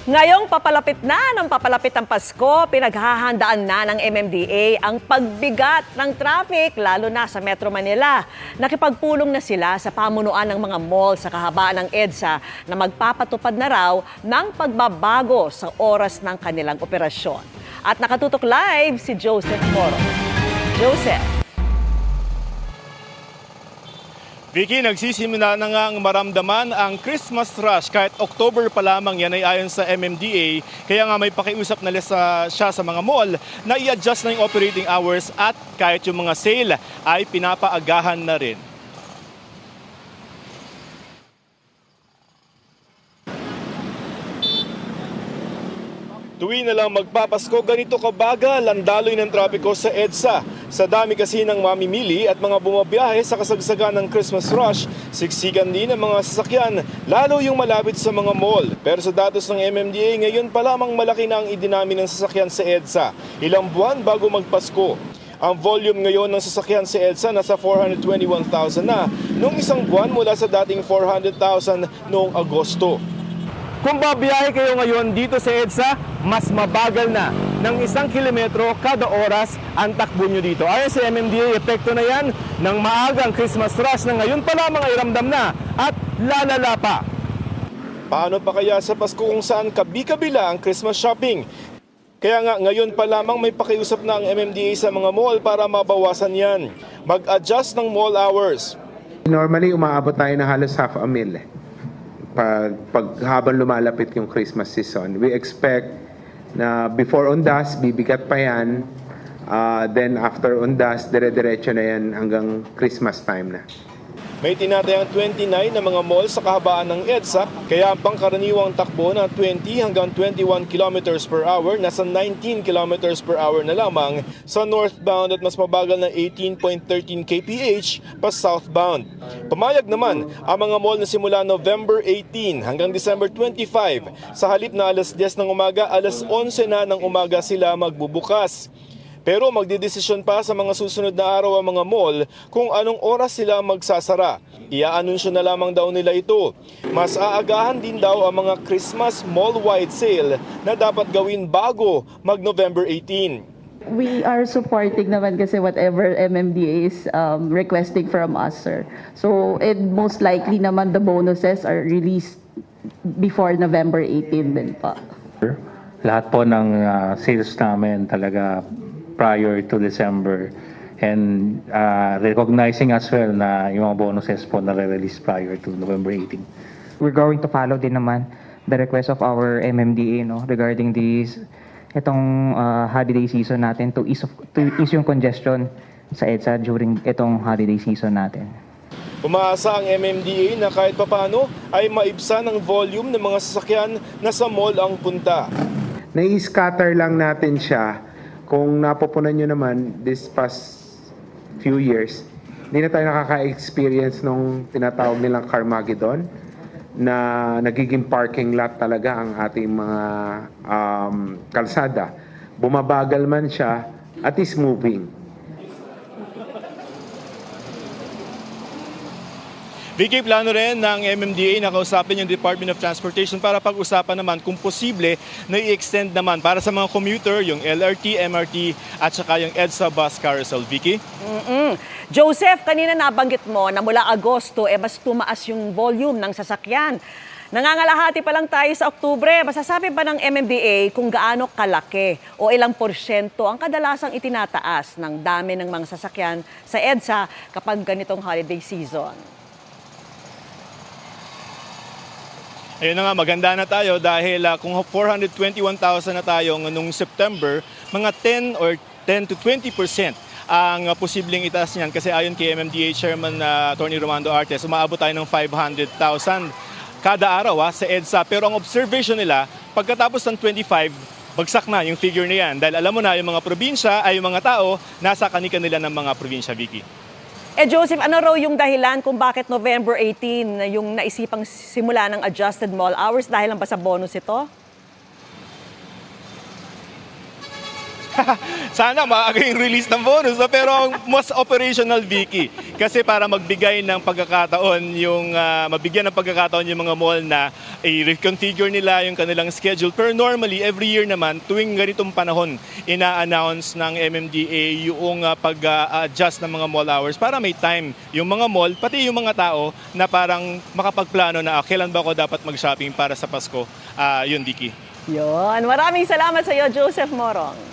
Ngayong papalapit na ng papalapit ang Pasko, pinaghahandaan na ng MMDA ang pagbigat ng traffic, lalo na sa Metro Manila. Nakipagpulong na sila sa pamunuan ng mga mall sa kahabaan ng EDSA na magpapatupad na raw ng pagbabago sa oras ng kanilang operasyon. At nakatutok live si Joseph Moro. Joseph. Vicky, nagsisimula na nga ang maramdaman ang Christmas rush. Kahit October pa lamang, yan ay ayon sa MMDA. Kaya nga may pakiusap na siya sa mga mall na i-adjust na yung operating hours at kahit yung mga sale ay pinapaagahan na rin. Tuwing na lang magpapasko, ganito kabagal ang daloy ng trapiko sa EDSA. Sa dami kasi ng mamimili at mga bumabiyahe sa kasagsagan ng Christmas rush, siksikan din ang mga sasakyan, lalo yung malapit sa mga mall. Pero sa datos ng MMDA, ngayon pa lamang malaki na ang idinami ng sasakyan sa EDSA, ilang buwan bago magpasko. Ang volume ngayon ng sasakyan sa EDSA nasa 421,000 na, noong isang buwan mula sa dating 400,000 noong Agosto. Kung babiyahe kayo ngayon dito sa EDSA, mas mabagal na ng 1 kilometro kada oras ang takbo nyo dito. Ayon sa MMDA, epekto na yan ng maagang Christmas rush na ngayon pa lamang ay ramdam na at lalala pa. Paano pa kaya sa Pasko kung saan kabi-kabila ang Christmas shopping? Kaya nga ngayon pa lamang may pakiusap na ang MMDA sa mga mall para mabawasan yan. Mag-adjust ng mall hours. Normally, umaabot tayo na halos half a mil. Pag habang lumalapit yung Christmas season, we expect na before undas, bibigat pa yan. Then after undas, dire-diretso na yan hanggang Christmas time na. May tinatayang 29 na mga mall sa kahabaan ng EDSA, kaya ang pangkaraniwang takbo na 20 hanggang 21 kilometers per hour, nasa 19 kilometers per hour na lamang sa northbound at mas mabagal na 18.13 kph pa southbound. Pumayag naman ang mga mall na simula November 18 hanggang December 25. Sa halip na alas 10 ng umaga, alas 11 na ng umaga sila magbubukas. Pero magdidesisyon pa sa mga susunod na araw ang mga mall kung anong oras sila magsasara. Ia-anunsyo na lamang daw nila ito. Mas aagahan din daw ang mga Christmas mall-wide sale na dapat gawin bago mag-November 18. We are supporting naman kasi whatever MMDA is requesting from us, sir. So, most likely naman the bonuses are released before November 18 din pa. Lahat po ng sales namin talaga prior to December, and recognizing as well na yung mga bonuses po na-release prior to November 18. We're going to follow din naman the request of our MMDA regarding itong holiday season natin to ease yung congestion sa EDSA during itong holiday season natin. Umaasa ang MMDA na kahit papano ay maibsan ang volume ng mga sasakyan na sa mall ang punta. Nai-scatter lang natin siya. Kung napupunan nyo naman this past few years, hindi na tayo nakaka-experience nung tinatawag nilang Carmageddon na nagiging parking lot talaga ang ating mga kalsada. Bumabagal man siya at is moving. Vicky, plano rin ng MMDA na kausapin yung Department of Transportation para pag-usapan naman kung posible na i-extend naman para sa mga commuter, yung LRT, MRT at saka yung EDSA bus carousel. Vicky? Joseph, kanina nabanggit mo na mula Agosto, mas tumaas yung volume ng sasakyan. Nangangalahati pa lang tayo sa Oktubre. Masasabi ba ng MMDA kung gaano kalaki o ilang porsyento ang kadalasang itinataas ng dami ng mga sasakyan sa EDSA kapag ganitong holiday season? Ayun na nga, maganda na tayo dahil kung 421,000 na tayo noong September, mga 10 to 20% ang posibleng itaas niyan kasi ayon kay MMDA Chairman Atty. Romando Artes, umaabot tayo ng 500,000 kada araw sa EDSA. Pero ang observation nila, pagkatapos ng 25, bagsak na yung figure na yan. Dahil alam mo na, yung mga probinsya ay yung mga tao, nasa kanika-nila ng mga probinsya, Vicky. Joseph, ano raw yung dahilan kung bakit November 18 yung naisipang simula ng adjusted mall hours? Dahil lang ba sa bonus ito? Sana maaga yung release ng bonus, no? Pero ang mas operational, Vicky. Kasi para magbigay ng pagkakataon, mabigyan ng pagkakataon yung mga mall na i-reconfigure nila yung kanilang schedule. Pero normally, every year naman, tuwing ganitong panahon, ina-announce ng MMDA yung pag-adjust ng mga mall hours para may time yung mga mall, pati yung mga tao na parang makapagplano na kailan ba ako dapat mag-shopping para sa Pasko. Yun, Vicky. Yun. Maraming salamat sa iyo, Joseph Morong.